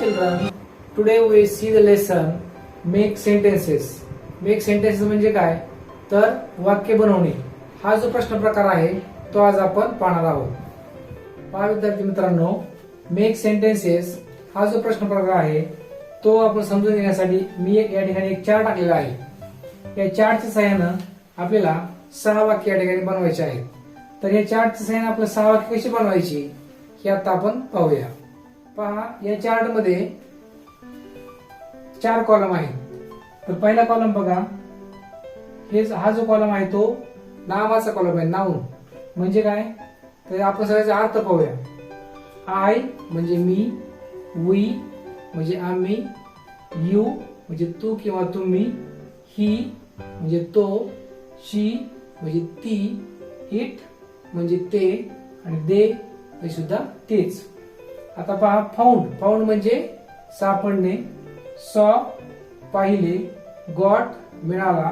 children, today we see the lesson make sentences. Make sentences म्हणजे काय तर वाक्य बनवणे. हा जो प्रश्न प्रकार आहे तो आज आपण पाहणार आहोत. पहा विद्यार्थी मित्रांनो, मेक सेंटेन्सेस हा जो प्रश्न प्रकार आहे तो आपण समजून घेण्यासाठी मी या ठिकाणी एक चार्ट टाकलेला आहे. या चार्टच्या सहाय्याने आपल्याला 6 वाक्य या ठिकाणी बनवायचे आहेत. तर या चार्टच्या सहाय्याने आपल्याला 6 वाक्य कशी बनवायची हे आता आपण पाहूया. पहा, या चार्ट मध्ये 4 कॉलम आहेत. तर पहिला कॉलम बघा, हा जो कॉलम आहे तो नावाचा कॉलम आहे. नाउन म्हणजे काय तर आपण सगळ्याचा अर्थ पाहूया. आय म्हणजे मी, वी म्हणजे आम्ही, यू म्हणजे तू किंवा तुम्ही, ही म्हणजे तो, शी म्हणजे ती, इट म्हणजे ते आणि दे म्हणजे सुद्धा तेच. आता पहा, फाउंड. फाउंड म्हणजे सापडणे, सॉ पाहिले, गॉट मिळाला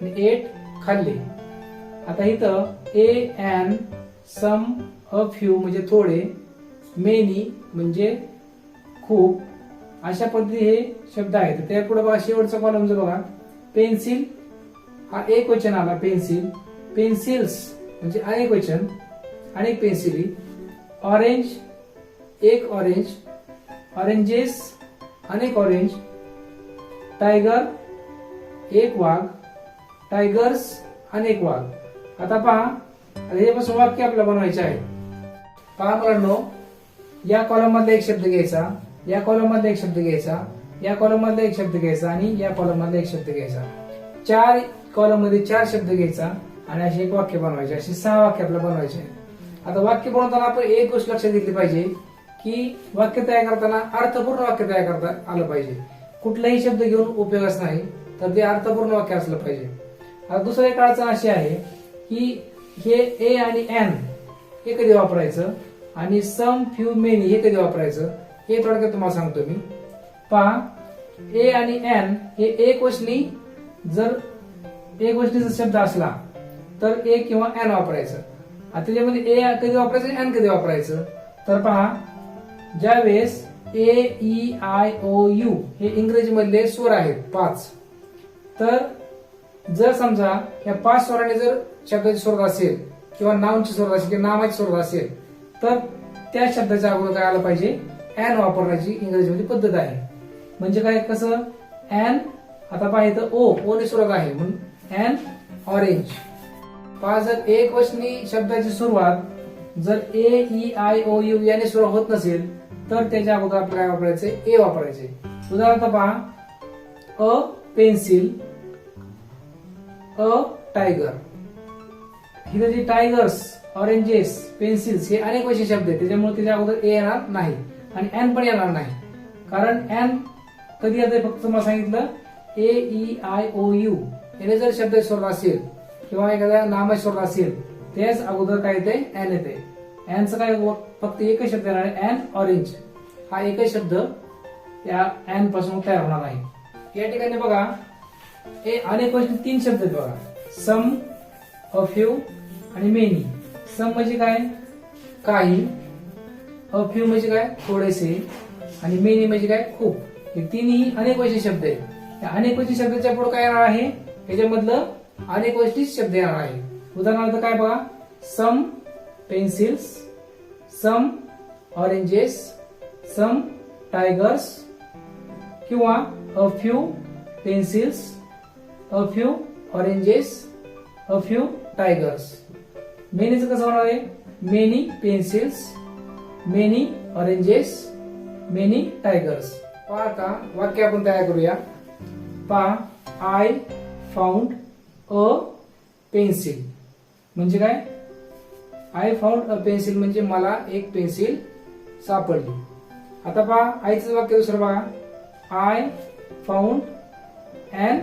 आणि एट खाल्ले. आता इथं A N, some, a few म्हणजे थोडे, मेनी म्हणजे खूप, अशा पद्धती हे शब्द आहेत. त्या पुढे बघा शेवटचा कॉलम जो बघा, पेन्सिल हा एक वचन आला, पेन्सिल. पेन्सिल्स म्हणजे अनेक वचन, अनेक पेन्सिली. ऑरेंज एक ऑरेंज, ऑरेंजेस अनेक ऑरेंज. टायगर एक वाघ, टायगर्स अनेक वाघ. आता पहा, यापासून वाक्य आपल्याला बनवायचे आहे. पहा मुलांनो, या कॉलम मधला एक शब्द घ्यायचा, या कॉलम मधला एक शब्द घ्यायचा, या कॉलम मधला एक शब्द घ्यायचा आणि या कॉलम मधला एक शब्द घ्यायचा. 4 कॉलम मध्ये 4 शब्द घ्यायचा आणि असे एक वाक्य बनवायचे. असे 6 वाक्य आपल्याला बनवायचे. आता वाक्य बनवताना आपण एक गोष्ट लक्षात घेतली पाहिजे की वाक्य तयार करताना अर्थपूर्ण वाक्य तयार करता आलं पाहिजे. कुठलाही शब्द घेऊन उपयोगच नाही, तर ते अर्थपूर्ण वाक्य असलं पाहिजे. आता दुसरं एक अडचण अशी आहे की हे ए आणि एन हे कधी वापरायचं आणि सम, फ्यू, मेनी हे कधी वापरायचं हे थोडक्यात तुम्हाला सांगतो मी. पहा, ए आणि एन हे एक वचनी जर एक वचनीचा शब्द असला तर ए किंवा एन वापरायचं. आता त्याच्यामध्ये ए कधी वापरायचं, एन कधी वापरायचं तर पहा, ज्या वेळेस ए, ई, आय, ओ, यू हे इंग्रजी मधले स्वर आहेत 5. तर जर समजा या 5 स्वराने जर शब्दाची स्वरूप असेल किंवा नाउनची स्वरूप असेल किंवा नामाची स्वरूप असेल तर त्या शब्दाच्या अगोदर काय आलं पाहिजे, एन वापरण्याची इंग्रजीमध्ये पद्धत आहे. म्हणजे काय, कसं एन. आता पहा इथं ओ ने सुरुवात आहे म्हणून एन ऑरेंज. पहा, जर एक वचनी शब्दाची सुरुवात जर ए, ई, आय, ओ, यू याने सुरुवात होत नसेल तर त्याच्या अगोदर आपल्याला काय वापरायचे, ए वापरायचे. उदाहरणार्थ पहा, अ पेन्सिल, अ टायगर. इथं जे टायगर्स, ऑरेंजेस, पेन्सिल्स हे अनेक वचनी शब्द आहेत, त्याच्यामुळे त्याच्या अगोदर ए येणार नाही आणि एन पण येणार नाही. कारण एन कधी येते, फक्त तुम्हाला सांगितलं ए, ई, आय, ओ, यू याने जर शब्द स्वरूप असेल किंवा एखाद्या नामाचे स्वरूप असेल त्याच अगोदर काय येते, एन येते. एनचं काय फक्त एकच शब्द येणार आहे, एन ऑरेंज. हा एकच शब्द या एन पासून तयार होणार आहे. या ठिकाणी बघा, ए अनेक वचनी 3 शब्द आहेत बघा, सम, अ फ्यू आणि मेनी. सम म्हणजे काय, काही. अ फ्यू म्हणजे काय, थोडेसे. आणि मेनी म्हणजे काय, खूप. हे तिन्ही अनेक वचनी शब्द आहेत. या अनेक वचनी शब्दाच्या पुढे काय येणार आहे, याच्यामधलं अनेक वचनी शब्द येणार आहे. उदाहरणार्थ काय बघा, some pencils, some oranges, some tigers किंवा a few pencils, a few oranges, a few tigers. मेनीचं कसं होणार आहे, many pencils, many oranges, many tigers. पहा, आता वाक्य आपण तयार करूया. पहा, आय फाउंड अ पेन्सिल म्हणजे काय, आय फाउंड अ पेन्सिल म्हणजे मला एक पेन्सिल सापडली. आता पहा, आईचं वाक्य दुसरं बघा, आय फाउंड एन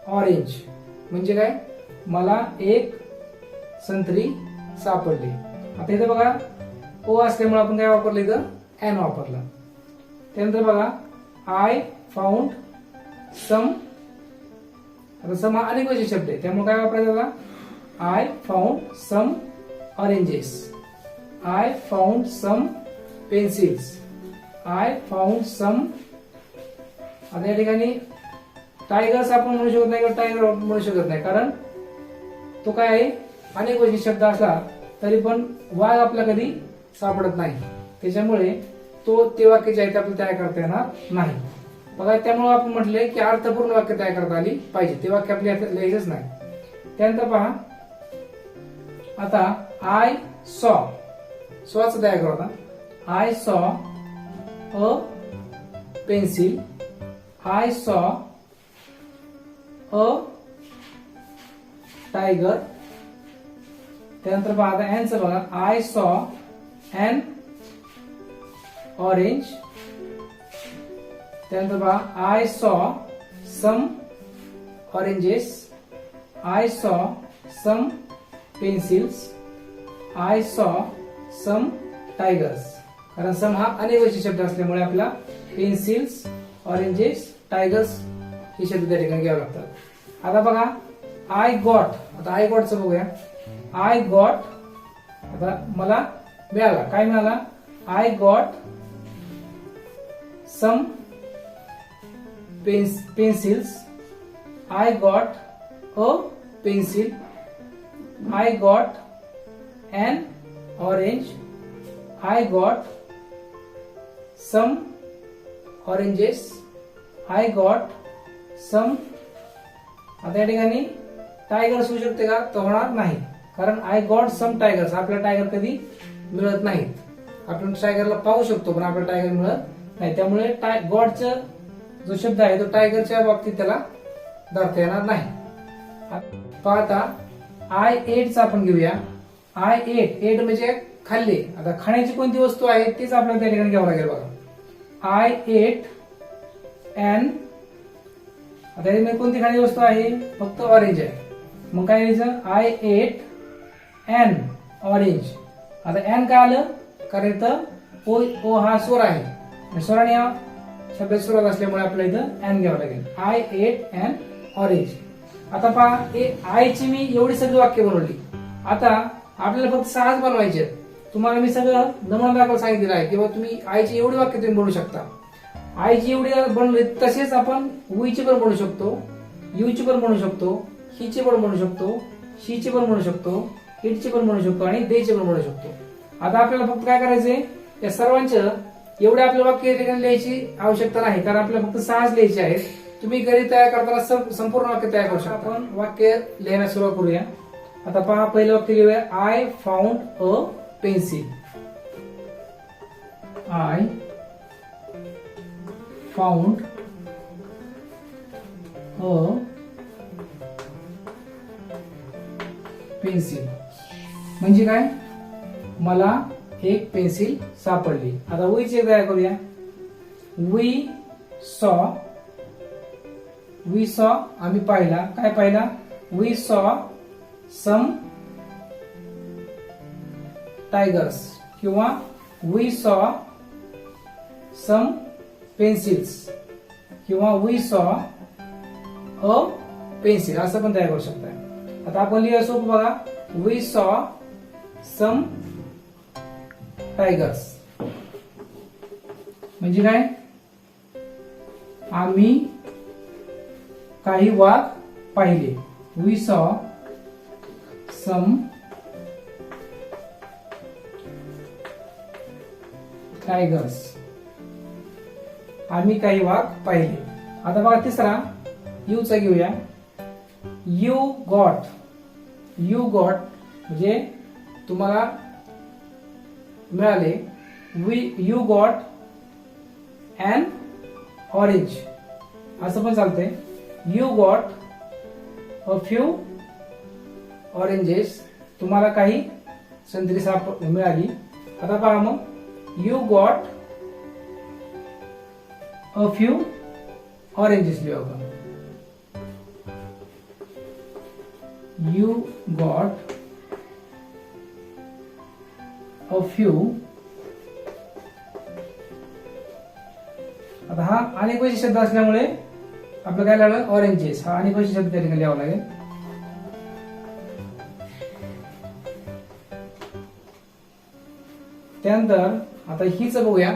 ऑरेंज म्हणजे काय, मला एक संत्री सापडली. आता इथं बघा, ओ असल्यामुळे आपण काय वापरलं, इथं एन वापरला. त्यानंतर बघा, आय फाउंड सम. आता सम हा अनेक वचनी शब्द आहे त्यामुळे काय वापरायचं बघा, I found some oranges, I found some pencils. I found some. आता या ठिकाणी टायगर्स आपण म्हणू शकत नाही किंवा टायगर म्हणू शकत नाही, कारण तो काय आहे, अनेक वचनी शब्द असला तरी पण वाघ आपल्याला कधी सापडत नाही. त्याच्यामुळे ते वाक्य जे आहे ते आपल्याला तयार करता येणार नाही. बघा, त्यामुळे आपण म्हटलंय की अर्थपूर्ण वाक्य तयार करता आली पाहिजे. ते वाक्य आपल्या लिहायचंच नाही. त्यानंतर पहा, आता आय सॉ च तयार करू. आता I saw a pencil. I saw a tiger. त्यानंतर पहा, आता एनचं बघा, आय सॉ एन ऑरेंज. त्यानंतर पहा, I saw some oranges. I saw some pencils. I saw some tigers. कारण सम हा अनेकवचनी शब्द असल्यामुळे आपल्याला पेन्सिल्स, ऑरेंजेस, टायगर्स हे शब्द त्या ठिकाणी घ्यावे लागतात. आता बघा, आय गॉट. आता आय गॉटचं बघूया. आय गॉट, आता मला मिळाला. काय मिळाला? I got some pencils. I got a pencil. I got an orange. I got some oranges. I got some. आता या ठिकाणी टायगर्स होऊ शकते का? तर होणार नाही, कारण आय गॉट सम टायगर्स. आपल्याला टायगर कधी मिळत नाहीत. आपण टायगरला पाहू शकतो पण आपल्याला टायगर मिळत नाही. त्यामुळे गॉडचा जो शब्द आहे तो टायगरच्या बाबतीत त्याला धरता येणार नाही. पाहता आय एटचा आपण घेऊया. आय एट म्हणजे खाल्ले. आता खाण्याची कोणती वस्तू आहे तीच आपल्याला त्या ठिकाणी घ्यावं लागेल. बघा, आय एट एन. आता यामध्ये कोणती खाण्याची वस्तू आहे? फक्त ऑरेंज आहे. मग काय लिहायचं? I ate an orange. आता एन काय आलं? कारण इथं ओ हा स्वर आहे. स्वराने हा शब्द सुरुवात असल्यामुळे आपल्याला इथं एन घ्यावं लागेल. I ate an orange. आता पहा, आयची मी एवढी सगळी वाक्य बनवली. आता आपल्याला फक्त 6 बनवायचे. तुम्हाला मी सगळं नमुना दाखल सांगितलेलं आहे किंवा तुम्ही आयची एवढी वाक्य तुम्ही बनवू शकता. आयची एवढी बनवली तसेच आपण वीची पण बनवू शकतो, यूची पण बनवू शकतो, हीची पण बनवू शकतो, शीची पण बनवू शकतो, इटची पण बनवू शकतो आणि देची पण बनवू शकतो. आता आपल्याला फक्त काय करायचंय, या सर्वांचं एवढे आपल्या वाक्य लिहायची आवश्यकता नाही, कारण आपल्याला फक्त 6 लिहायचे आहेत. तुम्ही घरी तयार करताना संपूर्ण वाक्य तयार करू शकता. आपण वाक्य लिहायला सुरुवात करूया. आता पहा, पहिलं वाक्य लिहूया. I found a pencil. I found a pencil म्हणजे काय? मला एक पेन्सिल सापडली. आता वीची तयार करूया. वी सॉ आम्ही पाहिला. काय पाहिला? वी सॉ सम टायगर्स किंवा वी सॉ सम पेन्सिल्स किंवा वी सॉ अ पेन्सिल असं पण तयार करू शकता. आता आपण लिहूया सोपं बघा. वी सॉ सम टायगर्स म्हणजे काय? आम्ही काही वाघ पाहिले. We saw some tigers. आम्ही काही वाघ पाहिले. आता बघा तिसरा यूचा घेऊया. यू गॉट म्हणजे तुम्हाला मिळाले. यू गॉट एन ऑरेंज असं पण चालतंय. You got a few oranges. तुम्हाला काही संत्री मिळाली. आता पहा मग, you got a few oranges लिहू आपण. You got a few. आता हा अनेक वैशिष्ट्य शब्द असल्यामुळे आपलं काय लागलं? ऑरेंजेस. हा अनेक वैशिष्ट्य शब्द त्या ठिकाणी लिहावा लागेल. त्यानंतर आता हीच बघूया.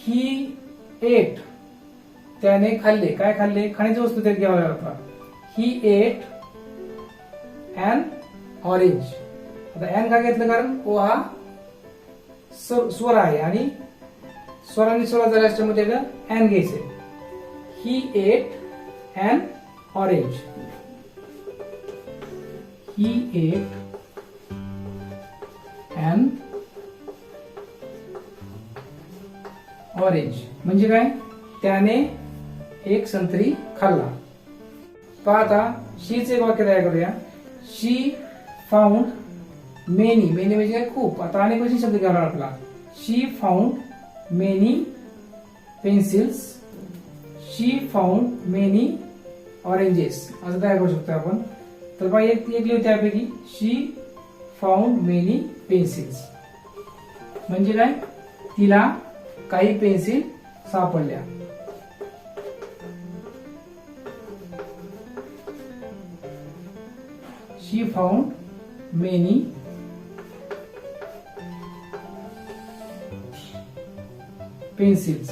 ही एट, त्याने खाल्ले. काय खाल्ले? खनिज वस्तू त्यात घ्यावा लागतात. ही एट ॲन ऑरेंज. आता ॲन का घेतलं? कारण ओ हा स्वर आहे आणि स्वरांनी सुरुवात झाली असल्यामुळे त्याला ॲन घ्यायचंय. He ate an orange. He ate an orange म्हणजे काय? त्याने एक संत्री खाल्ला. पहा आता शीच एक वाक्य तयार करूया. शी फाउंड मेनी. मेनी म्हणजे काय? खूप. आता अनेक वचन शब्द घ्यावा आपला. शी फाउंड मेनी पेन्सिल्स. शी फाउंड मेनी ऑरेंजेस असं तयार करू शकतो आपण. तर बघा एक लिहू त्यापैकी. शी फाउंड मेनी पेन्सिल्स म्हणजे काय? तिला काही पेन्सिल सापडल्या. शी फाउंड मेनी पेन्सिल्स.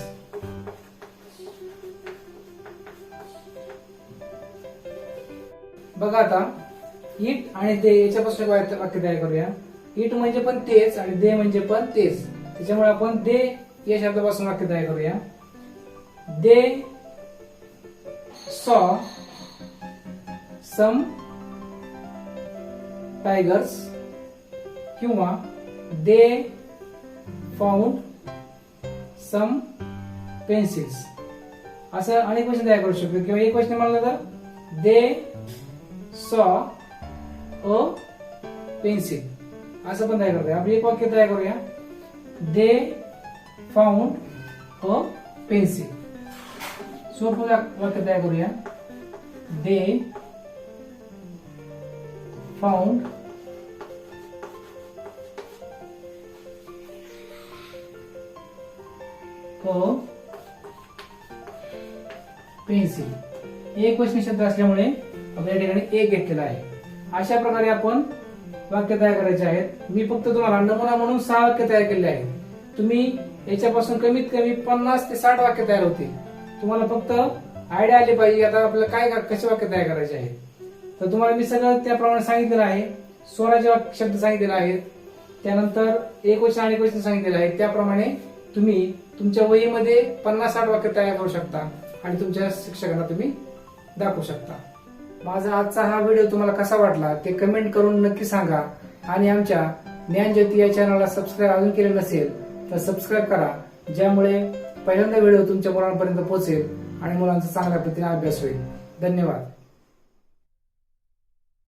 बघा आता इट आणि दे याच्यापासून वाक्य तयार करूया. इट म्हणजे पण तेच आणि दे म्हणजे पण तेच. त्याच्यामुळे आपण दे या शब्दापासून वाक्य तयार करूया. दे सॉ सम टायगर्स किंवा दे फाउंड सम पेन्सिल्स असं अनेक क्वेश्चन तयार करू शकतो. किंवा एक क्वेश्चन म्हणलं तर दे सॉ अ पेन्सिल असं पण तयार करूया. आपण एक वाक्य तयार करूया. They found a pencil. सोपं वाक्य तयार करूया. They found a pencil. एक क्वेश्चन शब्द असल्यामुळे आपण या ठिकाणी एक घेतलेला आहे. अशा प्रकारे आपण वाक्य तयार करायचे आहेत. मी फक्त तुम्हाला नमुना म्हणून 6 वाक्य तयार केले आहेत. तुम्ही याच्यापासून कमीत कमी 50 ते 60 वाक्य तयार होतील. तुम्हाला फक्त आयडिया आली पाहिजे आता आपल्याला काय कसे वाक्य तयार करायचे आहे. तर तुम्हाला मी सगळं त्याप्रमाणे सांगितलेलं आहे. स्वराचे शब्द सांगितलेले आहेत. त्यानंतर एक वचन आणि क्वेश्चन सांगितलेले आहेत. त्याप्रमाणे तुम्ही तुमच्या वहीमध्ये 50-60 वाक्य तयार करू शकता आणि तुमच्या शिक्षकांना तुम्ही दाखवू शकता. माझा आजचा हा व्हिडिओ तुम्हाला कसा वाटला ते कमेंट करून नक्की सांगा. आणि आमच्या ज्ञानज्योती या चॅनलला सबस्क्राईब अजून केले नसेल तर सबस्क्राईब करा. ज्यामुळे पहिल्यांदा व्हिडिओ तुमच्या मुलांपर्यंत पोहोचेल आणि मुलांचा चांगल्या पद्धतीने अभ्यास होईल. धन्यवाद.